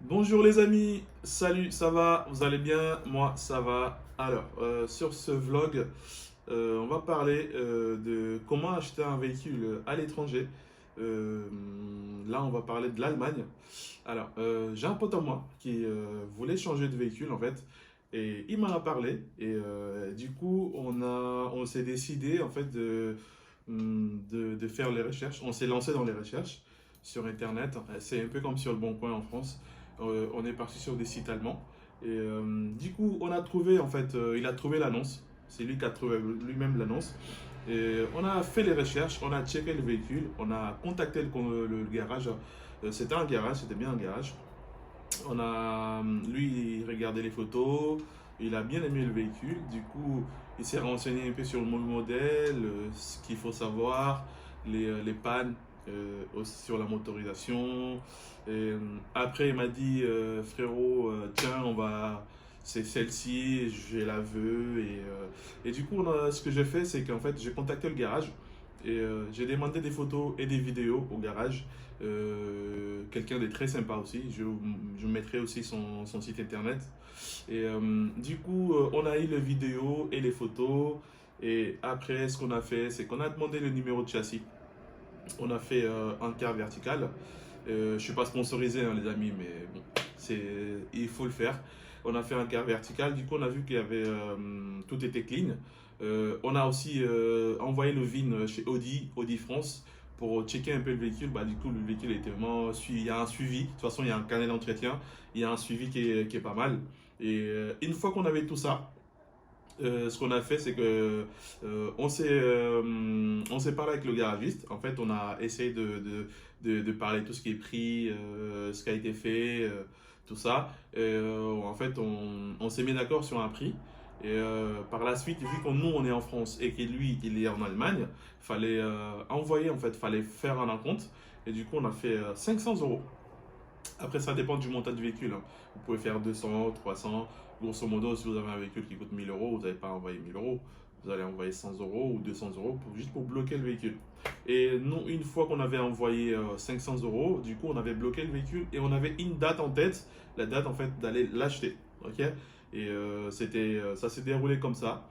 Bonjour les amis, salut, ça va? Vous allez bien? Moi, ça va. Alors, sur ce vlog, on va parler de comment acheter un véhicule à l'étranger. Euh, Là, on va parler de l'Allemagne. Alors, j'ai un pote à moi qui voulait changer de véhicule en fait, et il m'en a parlé. Et du coup, on s'est décidé en fait de faire les recherches. On s'est lancé dans les recherches sur Internet. C'est un peu comme sur le Bon Coin en France. On est parti sur des sites allemands. Et du coup, on a trouvé, en fait, il a trouvé l'annonce. C'est lui qui a trouvé lui-même l'annonce. Et on a fait les recherches, on a checké le véhicule, on a contacté le garage. C'était un garage, c'était bien un garage. Lui, il regardait les photos, il a bien aimé le véhicule. Du coup, il s'est renseigné un peu sur le modèle, ce qu'il faut savoir, les pannes, aussi sur la motorisation. Et, après, il m'a dit, frérot, tiens, c'est celle-ci, je la veux. Et du coup, ce que j'ai fait, c'est qu'en fait, j'ai contacté le garage et j'ai demandé des photos et des vidéos au garage. Quelqu'un de très sympa aussi. Je mettrai aussi son site internet. Et du coup, on a eu les vidéos et les photos. Et après, ce qu'on a fait, c'est qu'on a demandé le numéro de châssis. On a fait un quart vertical. Je ne suis pas sponsorisé, hein, les amis, mais bon, il faut le faire. On a fait un quart vertical. Du coup, on a vu qu'il y avait tout était clean. On a aussi envoyé le VIN chez Audi France, pour checker un peu le véhicule. Bah, du coup, le véhicule était vraiment suivi. Il y a un suivi. De toute façon, il y a un carnet d'entretien. Il y a un suivi qui est pas mal. Et une fois qu'on avait tout ça, ce qu'on a fait, c'est que on s'est parlé avec le garagiste. En fait, on a essayé de parler de tout ce qui est pris, ce qui a été fait, tout ça. En fait, on s'est mis d'accord sur un prix. Et par la suite, vu que nous, on est en France et que lui, il est en Allemagne, fallait envoyer, en fait, fallait faire un acompte. Et du coup, on a fait 500 euros. Après, ça dépend du montant du véhicule, hein. Vous pouvez faire 200, 300. Grosso modo, si vous avez un véhicule qui coûte 1000 euros, vous n'allez pas envoyer 1000 euros. Vous allez envoyer 100 euros ou 200 euros juste pour bloquer le véhicule. Et nous, une fois qu'on avait envoyé 500 euros, du coup, on avait bloqué le véhicule et on avait une date en tête, la date en fait d'aller l'acheter. Ok. Et ça s'est déroulé comme ça.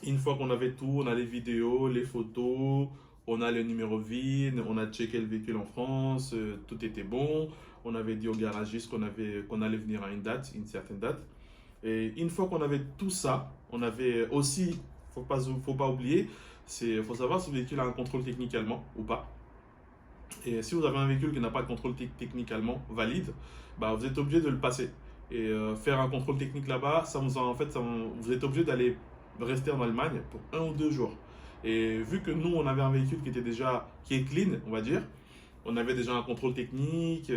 Une fois qu'on avait tout, on a les vidéos, les photos, on a le numéro VIN, on a checké le véhicule en France, tout était bon. On avait dit au garagiste qu'on allait venir à une date, une certaine date. Et une fois qu'on avait tout ça, on avait aussi, faut pas oublier, faut savoir si le véhicule a un contrôle technique allemand ou pas. Et si vous avez un véhicule qui n'a pas de contrôle technique allemand valide, bah, vous êtes obligé de le passer. Et faire un contrôle technique là-bas, vous êtes obligé d'aller rester en Allemagne pour 1 ou 2 jours. Et vu que nous, on avait un véhicule qui est clean, on va dire, on avait déjà un contrôle technique.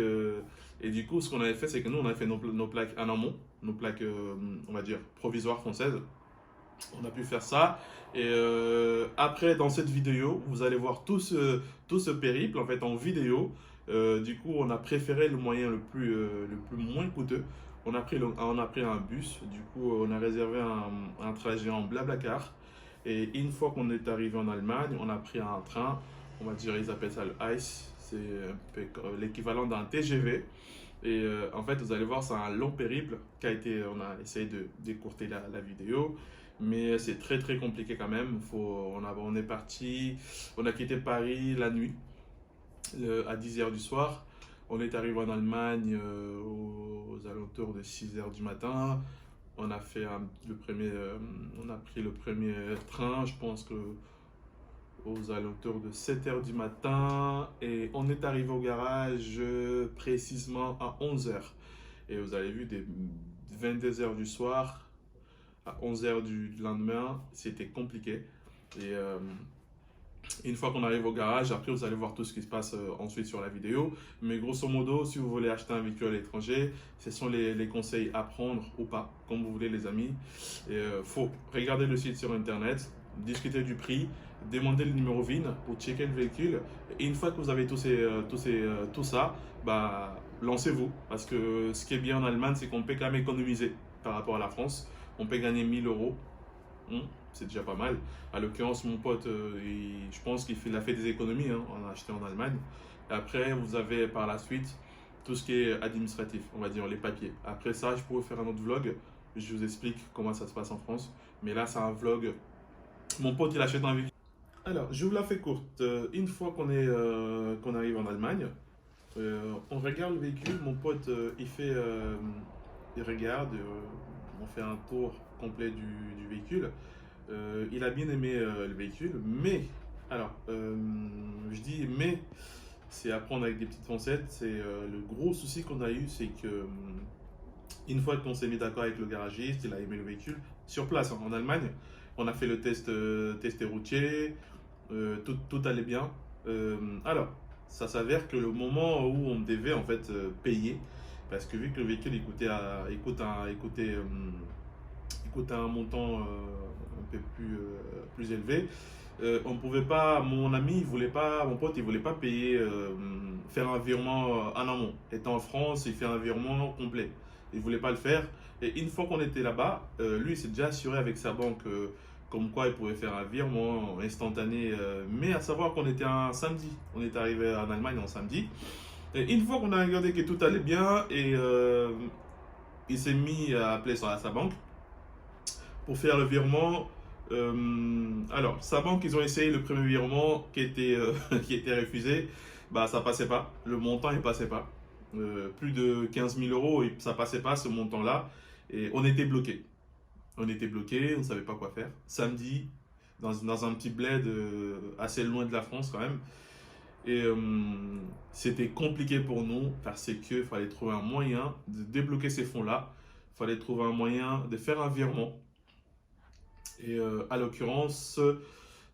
Et du coup, ce qu'on avait fait, c'est que nous, on avait fait nos plaques en amont, nos plaques, on va dire, provisoires françaises. On a pu faire ça. Et après, dans cette vidéo, vous allez voir tout ce périple en fait en vidéo. Du coup, on a préféré le moyen le plus moins coûteux. On a pris un bus. Du coup, on a réservé un trajet en Blablacar. Et une fois qu'on est arrivé en Allemagne, on a pris un train. On va dire, ils appellent ça le ICE. C'est un peu l'équivalent d'un TGV. Et en fait, vous allez voir, c'est un long périple on a essayé de décourter la vidéo, mais c'est très très compliqué quand même. On est parti, on a quitté Paris la nuit, à 10 h du soir. On est arrivé en Allemagne aux alentours de 6 h du matin. On a fait on a pris le premier train, je pense que aux alentours de 7 h du matin, et on est arrivé au garage précisément à 11 h. Et vous avez vu, des 22 h du soir à 11 h du lendemain, c'était compliqué. Et une fois qu'on arrive au garage, après vous allez voir tout ce qui se passe ensuite sur la vidéo. Mais grosso modo, si vous voulez acheter un véhicule à l'étranger, ce sont les conseils à prendre ou pas, comme vous voulez les amis. Et faut regarder le site sur internet, discuter du prix, demander le numéro VIN pour checker le véhicule. Et une fois que vous avez tout ça, bah, lancez-vous. Parce que ce qui est bien en Allemagne, c'est qu'on peut quand même économiser par rapport à la France. On peut gagner 1000 euros. C'est déjà pas mal. À l'occurrence, mon pote, je pense qu'il a fait des économies, hein, en achetant en Allemagne. Et après, vous avez par la suite tout ce qui est administratif, on va dire, les papiers. Après ça, je pourrais faire un autre vlog, je vous explique comment ça se passe en France. Mais là, c'est un vlog. Mon pote, il achète un véhicule. Alors, je vous la fais courte. Une fois qu'on arrive en Allemagne, on regarde le véhicule. Mon pote, il regarde, on fait un tour complet du véhicule. Il a bien aimé le véhicule, mais, alors, je dis mais, c'est à prendre avec des petites pincettes. C'est le gros souci qu'on a eu, c'est que une fois qu'on s'est mis d'accord avec le garagiste, il a aimé le véhicule sur place, hein, en Allemagne. On a fait le test routier, tout allait bien. Alors, ça s'avère que le moment où on devait en fait payer, parce que vu que le véhicule il coûtait un montant un peu plus élevé, on pouvait pas, mon pote, il voulait pas payer, faire un virement en amont. Étant en France, il fait un virement complet. Il voulait pas le faire. Et une fois qu'on était là-bas, lui, il s'est déjà assuré avec sa banque comme quoi il pouvait faire un virement instantané. Mais à savoir qu'on était un samedi. On est arrivé en Allemagne un samedi. Et une fois qu'on a regardé que tout allait bien, et il s'est mis à appeler sa banque pour faire le virement. Alors, sa banque, ils ont essayé le premier virement qui était refusé. Bah, ça passait pas. Le montant, il passait pas. Plus de 15 000 euros, et ça passait pas ce montant-là. Et on était bloqué. On ne savait pas quoi faire. Samedi, dans un petit bled assez loin de la France quand même. Et c'était compliqué pour nous parce qu'il fallait trouver un moyen de débloquer ces fonds-là. Il fallait trouver un moyen de faire un virement. Et à l'occurrence,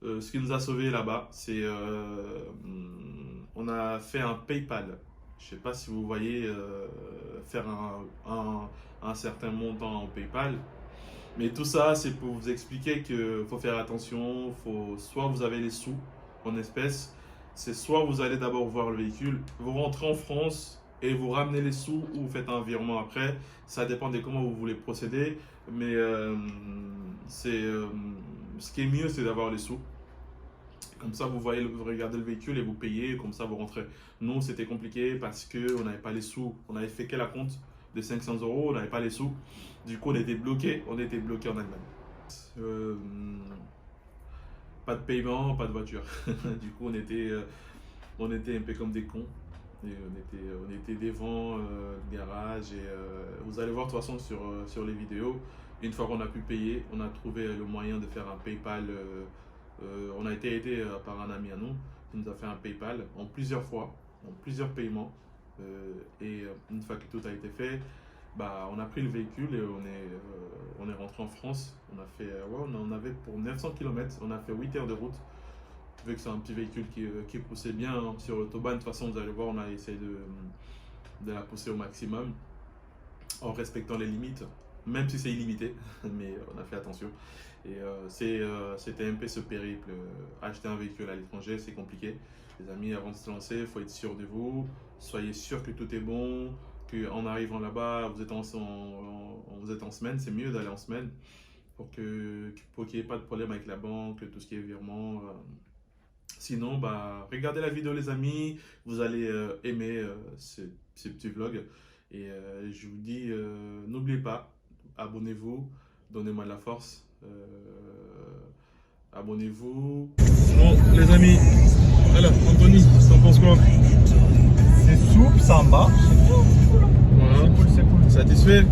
ce qui nous a sauvés là-bas, c'est on a fait un PayPal. Je ne sais pas si vous voyez faire un certain montant en PayPal. Mais tout ça, c'est pour vous expliquer qu'il faut faire attention. Soit vous avez les sous en espèces, c'est soit vous allez d'abord voir le véhicule, vous rentrez en France et vous ramenez les sous ou vous faites un virement après. Ça dépend de comment vous voulez procéder. Mais ce qui est mieux, c'est d'avoir les sous. Comme ça, vous regardez le véhicule et vous payez, comme ça vous rentrez. Nous, c'était compliqué parce qu'on n'avait pas les sous. On avait fait la compte de 500 euros, on n'avait pas les sous. Du coup, on était bloqué en Allemagne. Pas de paiement, pas de voiture. Du coup, on était un peu comme des cons. Et on était devant le garage. Et vous allez voir de toute façon sur les vidéos. Une fois qu'on a pu payer, on a trouvé le moyen de faire un PayPal. On a été aidé par un ami à nous qui nous a fait un PayPal en plusieurs fois, en plusieurs paiements. Et une fois que tout a été fait, bah, on a pris le véhicule et on est rentré en France. On avait pour 900 km, on a fait 8 heures de route. Vu que c'est un petit véhicule qui poussait bien sur l'autobahn, de toute façon, vous allez voir, on a essayé de la pousser au maximum en respectant les limites, même si c'est illimité, mais on a fait attention. Et c'était un peu ce périple. Acheter un véhicule à l'étranger, c'est compliqué. Les amis, avant de se lancer, il faut être sûr de vous. Soyez sûr que tout est bon, qu'en arrivant là-bas, vous êtes en semaine. C'est mieux d'aller en semaine pour qu'il n'y ait pas de problème avec la banque, tout ce qui est virement. Sinon, bah, regardez la vidéo, les amis. Vous allez aimer ces petits vlogs. Et je vous dis, n'oubliez pas, abonnez-vous, donnez-moi de la force. Abonnez-vous. Bon, les amis, alors Anthony, t'en penses quoi? C'est souple, ça marche. Voilà. C'est cool. Satisfait?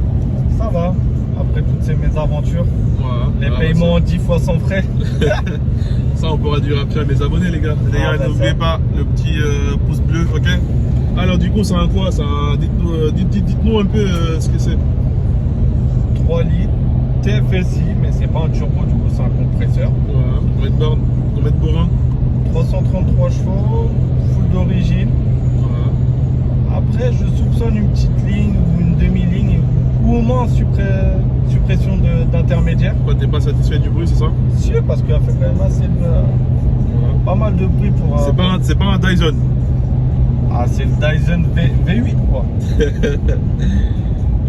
Ça va. Après toutes ces mésaventures, voilà. Les paiements 10 fois sans frais. Ça, on pourra dire après à mes abonnés, les gars. D'ailleurs, n'oubliez pas le petit pouce bleu, ok? Alors, du coup, c'est un quoi? Dites-nous un peu ce que c'est. 3 litres. TFSI, mais c'est pas un turbo, du coup c'est un compresseur. Voilà, combien de bourrin? 333 chevaux, full d'origine. Voilà. Après, je soupçonne une petite ligne ou une demi-ligne, ou au moins suppression d'intermédiaire. Pourquoi t'es pas satisfait du bruit, c'est ça? Si, parce qu'il a fait quand même assez pas mal de bruit pour. C'est pas un Dyson. Ah, c'est le Dyson V8 quoi.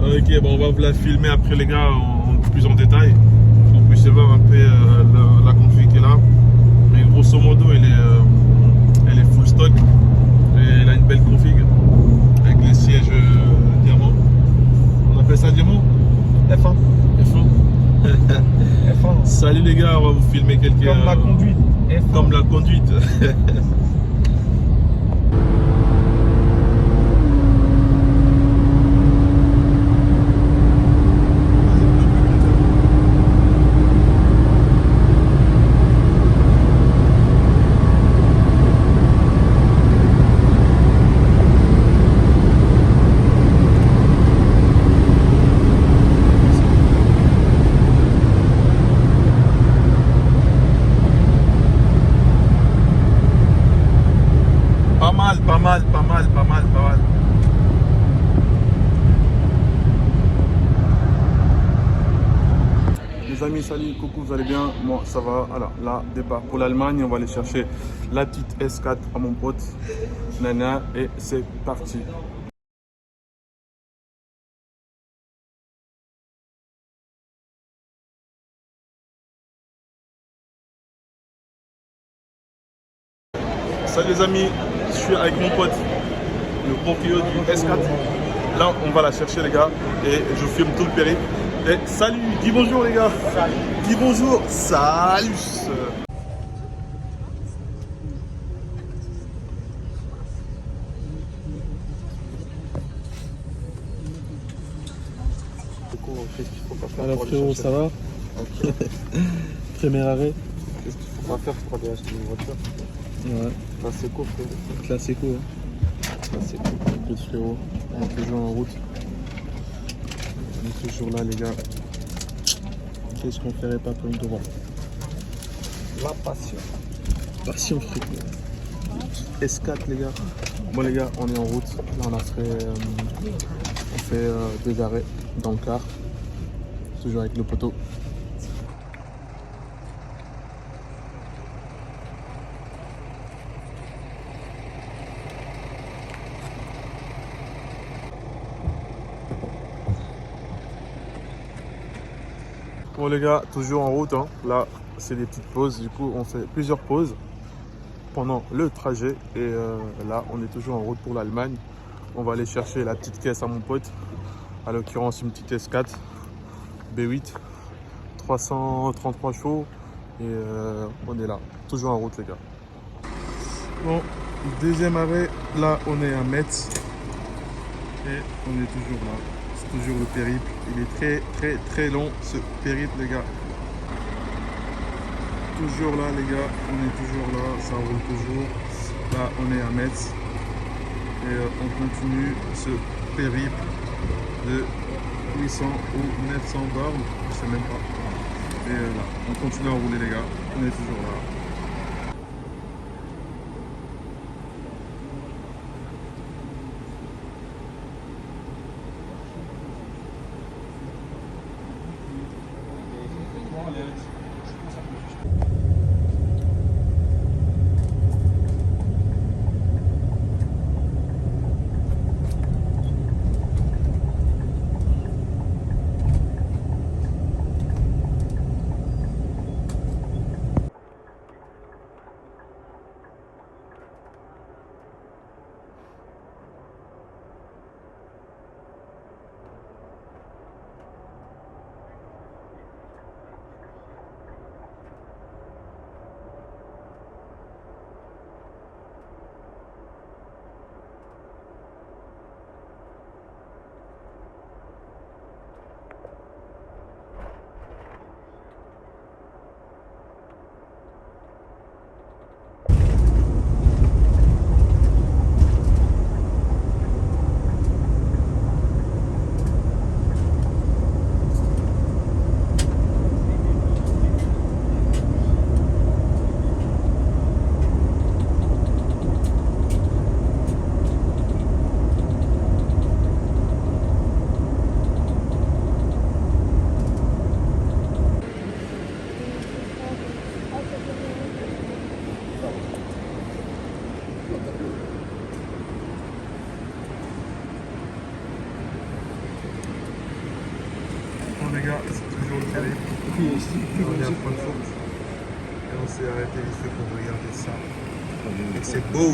Ok, bon, on va vous la filmer après, les gars, plus en détail, pour que vous puissiez voir un peu la config qui est là. Mais grosso modo, elle est full stock et elle a une belle config avec les sièges conduite. Pas mal. Les amis, salut, coucou, vous allez bien? Moi, ça va. Alors là, départ pour l'Allemagne. On va aller chercher la petite S4 à mon pote Nana et c'est parti. Salut les amis, je suis avec mon pote, le proprio du S4. Là, on va la chercher les gars et je filme tout le périple. Et salut, dis bonjour les gars. Salut. Dis bonjour. Salut. Qu'est-ce qu'il faut pas faire? Alors frérot, ça va? Premier arrêt. Qu'est-ce qu'il faut pas faire pour aller acheter une voiture? Ouais. Classico frérot. Classico. Classico. Écoute frérot, on est toujours en route. On est toujours là les gars. Qu'est-ce qu'on ferait pas pour une droite? La passion. Passion frérot. S4 les gars. Bon les gars, on est en route. Là on a fait, on fait 2 arrêts dans le car. Toujours avec le poteau. Bon les gars, toujours en route, hein. Là c'est des petites pauses, du coup on fait plusieurs pauses pendant le trajet et là on est toujours en route pour l'Allemagne. On va aller chercher la petite caisse à mon pote, à l'occurrence une petite S4 B8 333 chevaux et on est là, toujours en route les gars. Bon, deuxième arrêt, là on est à Metz et on est toujours là. C'est toujours le périple, il est très long ce périple les gars. Toujours là les gars, on est toujours là, ça roule toujours. Là on est à Metz et on continue ce périple de 800 ou 900 bornes, je sais même pas. Et là, on continue à rouler les gars, on est toujours là. Bon les gars, c'est toujours le périple. On est à Francfort et on s'est arrêté vite fait pour regarder ça. Et c'est beau,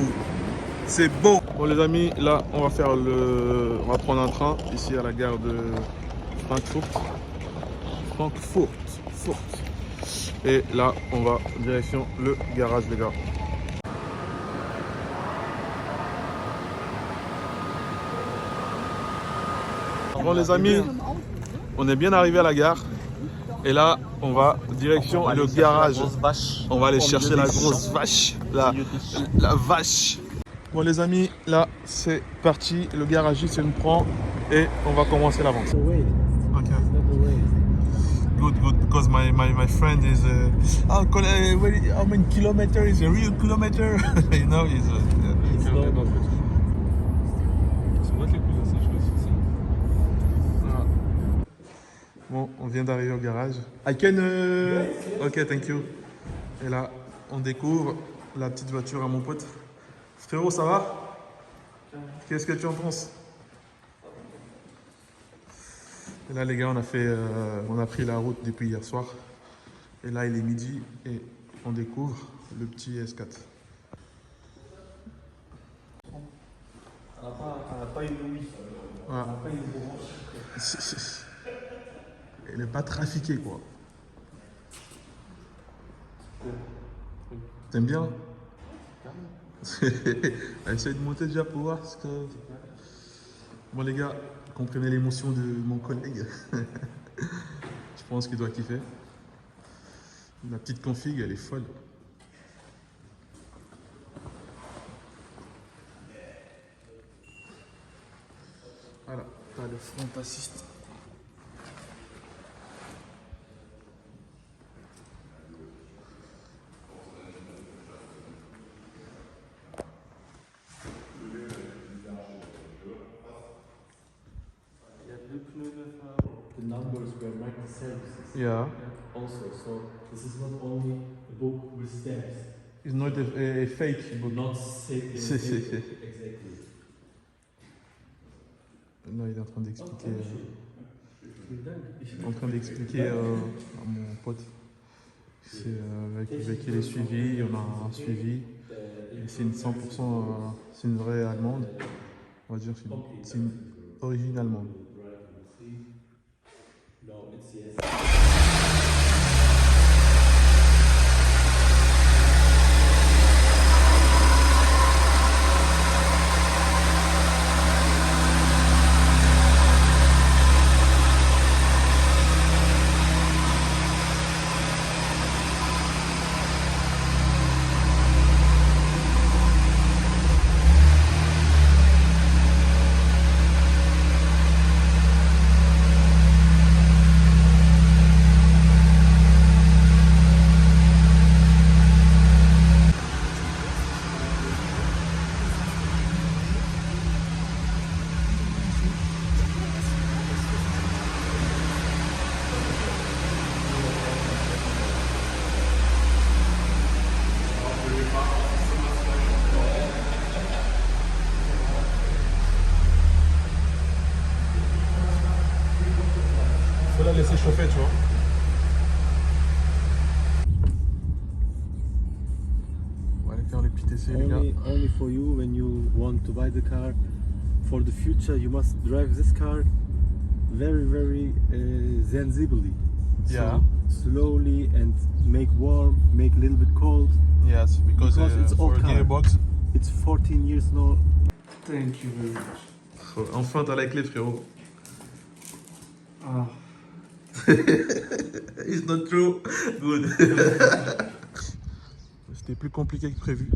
c'est beau. Bon les amis, là on va faire on va prendre un train ici à la gare de Francfort. Et là, on va direction le garage, les gars. Bon, les amis, on est bien arrivé à la gare. Et là, on va direction le garage. On va aller chercher la grosse vache. La vache. Bon, les amis, là, c'est parti. Le garagiste nous prend et on va commencer la vente. Okay. Good, because my friend is how many kilometers is a real kilometer? You know, he's Bon, on vient d'arriver au garage. I can Ok, thank you. Et là, on découvre la petite voiture à mon pote. Frérot, ça va? Qu'est-ce que tu en penses? Et là, les gars, on a pris la route depuis hier soir. Et là, il est midi et on découvre le petit S4. Elle n'a pas une Louis. Elle n'a pas une branche. Elle n'est pas trafiquée, quoi. T'aimes bien? Essaye de monter déjà pour voir ce que... Bon, les gars, comprenez l'émotion de mon collègue. Je pense qu'il doit kiffer. La petite config, elle est folle. Voilà, t'as le front assist. The numbers were microservices. Yeah. Also, so this is not only a book with stamps. It's not a fake book. Not exactly. Là, il est en train d'expliquer. À mon pote. C'est avec qui il est suivi. On a un suivi. Et c'est une 100%. C'est une vraie allemande. On va dire que c'est une origine allemande. No, it's yes. Faut la laisser chauffer, tu vois. On va aller faire les petits essais, les gars. Only for you when you want to buy the car. For the future, you must drive this car very sensibly. Yeah. So, slowly and make warm, make a little bit cold. Yes, because it's for old a car. gearbox. It's 14 years now. Thank you very much. Enfin, t'as la clé, frérot. Ah. It's not true. Good. C'était plus compliqué que prévu.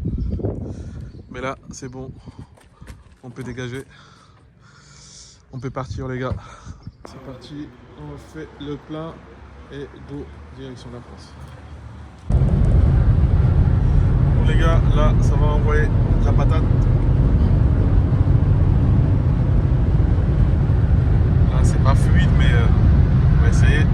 Mais là, c'est bon. On peut dégager. On peut partir, les gars. C'est parti. On fait le plein et go direction la France. Bon, les gars, là, ça va envoyer la patate. Là, c'est pas fluide, mais on va essayer.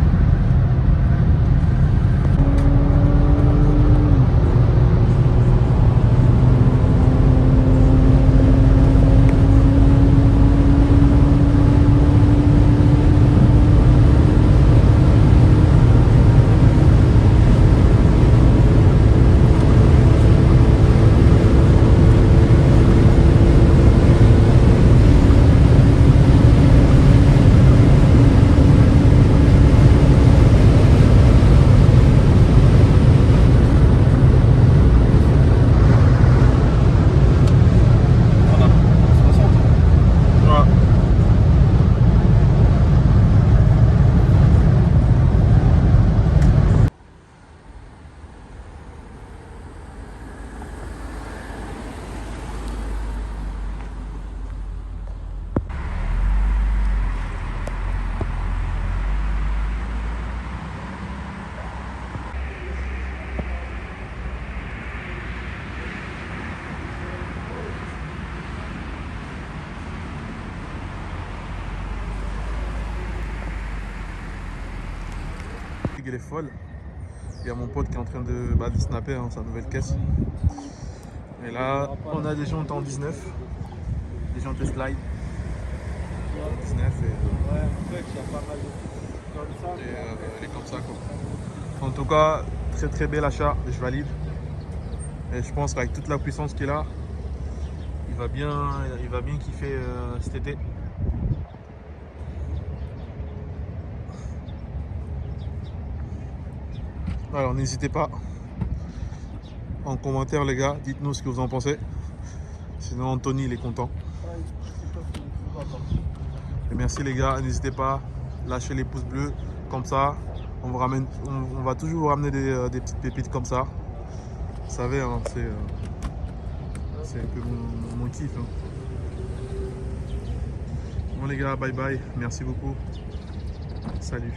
l'intrigue elle est folle. Il y a mon pote qui est en train de snapper hein, sa nouvelle caisse. Et là, on a des jantes en 19. Des jantes slide. 19 Ouais, en fait, il y a pas mal de comme ça. elle est comme ça quoi. En tout cas, très très bel achat, je valide. Et je pense qu'avec toute la puissance qu'il a, il va bien kiffer cet été. Alors n'hésitez pas en commentaire les gars, dites-nous ce que vous en pensez. Sinon Anthony il est content. Et merci les gars, n'hésitez pas, lâchez les pouces bleus comme ça. On va toujours vous ramener des petites pépites comme ça. Vous savez, hein, c'est un peu mon kiff. Hein. Bon les gars, bye bye, merci beaucoup. Salut.